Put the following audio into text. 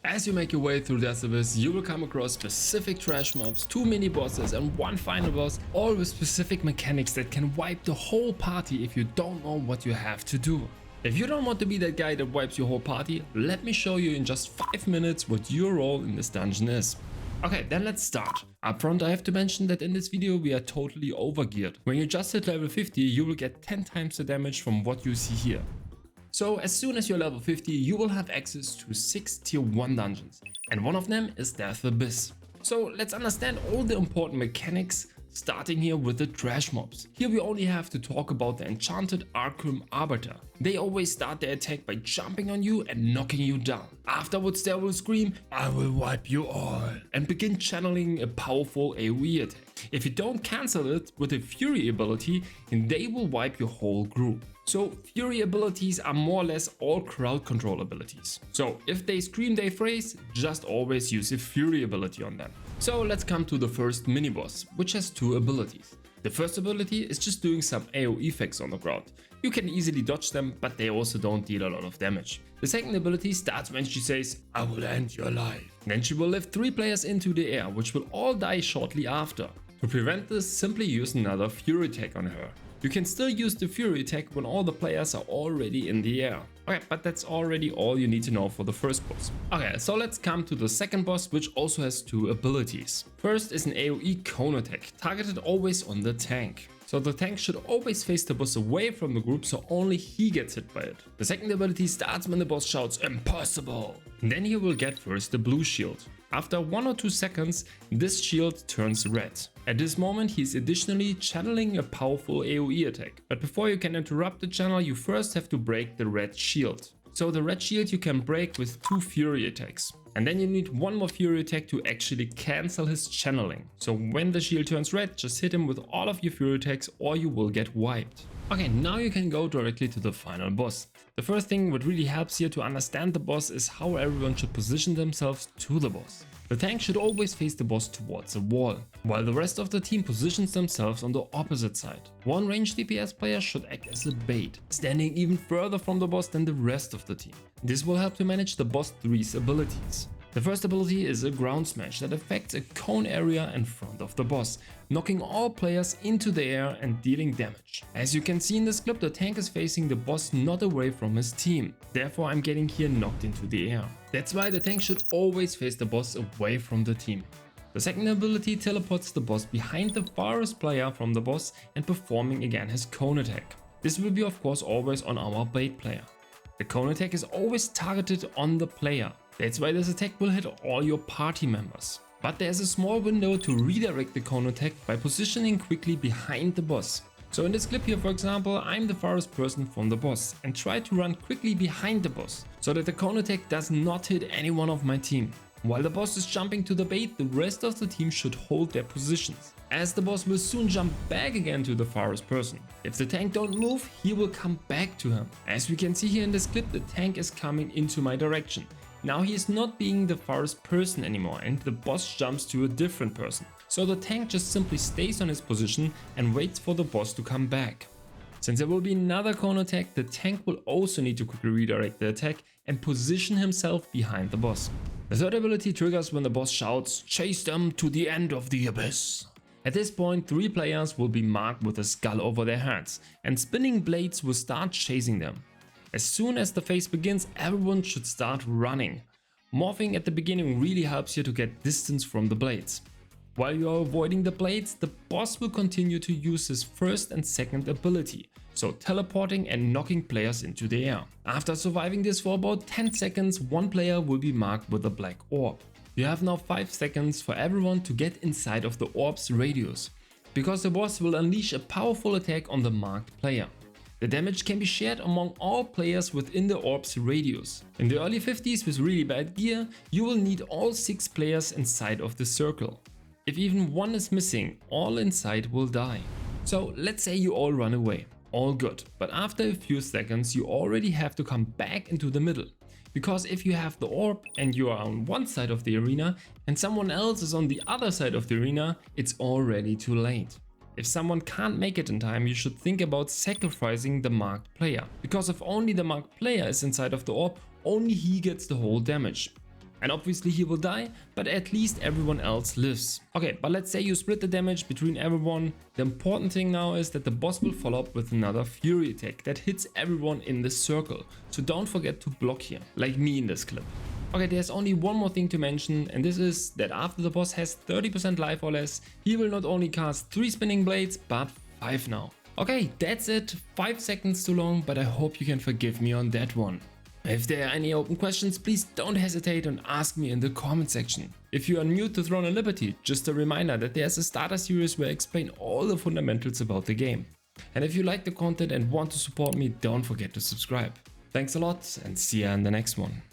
As you make your way through Death Abyss, you will come across specific trash mobs, 2 mini bosses and 1 final boss, all with specific mechanics that can wipe the whole party if you don't know what you have to do. If you don't want to be that guy that wipes your whole party, let me show you in just 5 minutes what your role in this dungeon is. Okay, then let's start. Up front, I have to mention that in this video we are totally overgeared. When you just hit level 50, you will get 10 times the damage from what you see here. So as soon as you're level 50, you will have access to 6 tier 1 dungeons, and one of them is Death Abyss. So let's understand all the important mechanics, starting here with the trash mobs. Here we only have to talk about the enchanted Arkeum Arbiter. They always start their attack by jumping on you and knocking you down. Afterwards they will scream, "I will wipe you all," and begin channeling a powerful AoE attack. If you don't cancel it with a Fury ability, then they will wipe your whole group. So Fury abilities are more or less all crowd control abilities. So if they scream their phrase, just always use a Fury ability on them. So let's come to the first mini boss, which has 2 abilities. The first ability is just doing some AoE effects on the crowd. You can easily dodge them, but they also don't deal a lot of damage. The second ability starts when she says, "I will end your life." Then she will lift 3 players into the air, which will all die shortly after. To prevent this, simply use another Fury attack on her. You can still use the Fury attack when all the players are already in the air. Okay, but that's already all you need to know for the first boss. Okay, so let's come to the second boss, which also has 2 abilities. First is an AoE cone attack, targeted always on the tank. So the tank should always face the boss away from the group, so only he gets hit by it. The second ability starts when the boss shouts "Impossible!" And then he will get first the blue shield. After 1 or 2 seconds, this shield turns red. At this moment, he is additionally channeling a powerful AoE attack. But before you can interrupt the channel, you first have to break the red shield. So the red shield you can break with 2 Fury attacks. And then you need 1 more Fury attack to actually cancel his channeling. So when the shield turns red, just hit him with all of your Fury attacks or you will get wiped. Okay, now you can go directly to the final boss. The first thing what really helps here to understand the boss is how everyone should position themselves to the boss. The tank should always face the boss towards a wall, while the rest of the team positions themselves on the opposite side. One ranged DPS player should act as a bait, standing even further from the boss than the rest of the team. This will help to manage the boss 3's abilities. The first ability is a ground smash that affects a cone area in front of the boss, knocking all players into the air and dealing damage. As you can see in this clip, the tank is facing the boss not away from his team. Therefore I'm getting here knocked into the air. That's why the tank should always face the boss away from the team. The second ability teleports the boss behind the farthest player from the boss and performing again his cone attack. This will be of course always on our bait player. The cone attack is always targeted on the player. That's why this attack will hit all your party members. But there's a small window to redirect the cone attack by positioning quickly behind the boss. So in this clip here, for example, I'm the farthest person from the boss and try to run quickly behind the boss so that the cone attack does not hit any one of my team. While the boss is jumping to the bait, the rest of the team should hold their positions, as the boss will soon jump back again to the farthest person. If the tank don't move, he will come back to him. As we can see here in this clip, the tank is coming into my direction. Now he is not being the farthest person anymore and the boss jumps to a different person. So the tank just simply stays on his position and waits for the boss to come back. Since there will be another cone attack, the tank will also need to quickly redirect the attack and position himself behind the boss. The third ability triggers when the boss shouts, "Chase them to the end of the abyss." At this point, 3 players will be marked with a skull over their heads and spinning blades will start chasing them. As soon as the phase begins, everyone should start running. Morphing at the beginning really helps you to get distance from the blades. While you are avoiding the blades, the boss will continue to use his first and second ability, so teleporting and knocking players into the air. After surviving this for about 10 seconds, 1 player will be marked with a black orb. You have now 5 seconds for everyone to get inside of the orb's radius, because the boss will unleash a powerful attack on the marked player. The damage can be shared among all players within the orb's radius. In the early 50s with really bad gear, you will need all 6 players inside of the circle. If even 1 is missing, all inside will die. So let's say you all run away. All good, but after a few seconds you already have to come back into the middle. Because if you have the orb and you are on one side of the arena and someone else is on the other side of the arena, it's already too late. If someone can't make it in time, you should think about sacrificing the marked player. Because if only the marked player is inside of the orb, only he gets the whole damage. And obviously he will die, but at least everyone else lives. Okay, but let's say you split the damage between everyone. The important thing now is that the boss will follow up with another fury attack that hits everyone in this circle. So don't forget to block here, like me in this clip. Okay, there's only one more thing to mention, and this is that after the boss has 30% life or less, he will not only cast 3 spinning blades, but 5 now. Okay, that's it. 5 seconds too long, but I hope you can forgive me on that one. If there are any open questions, please don't hesitate and ask me in the comment section. If you are new to Throne and Liberty, just a reminder that there's a starter series where I explain all the fundamentals about the game. And if you like the content and want to support me, don't forget to subscribe. Thanks a lot and see ya in the next one.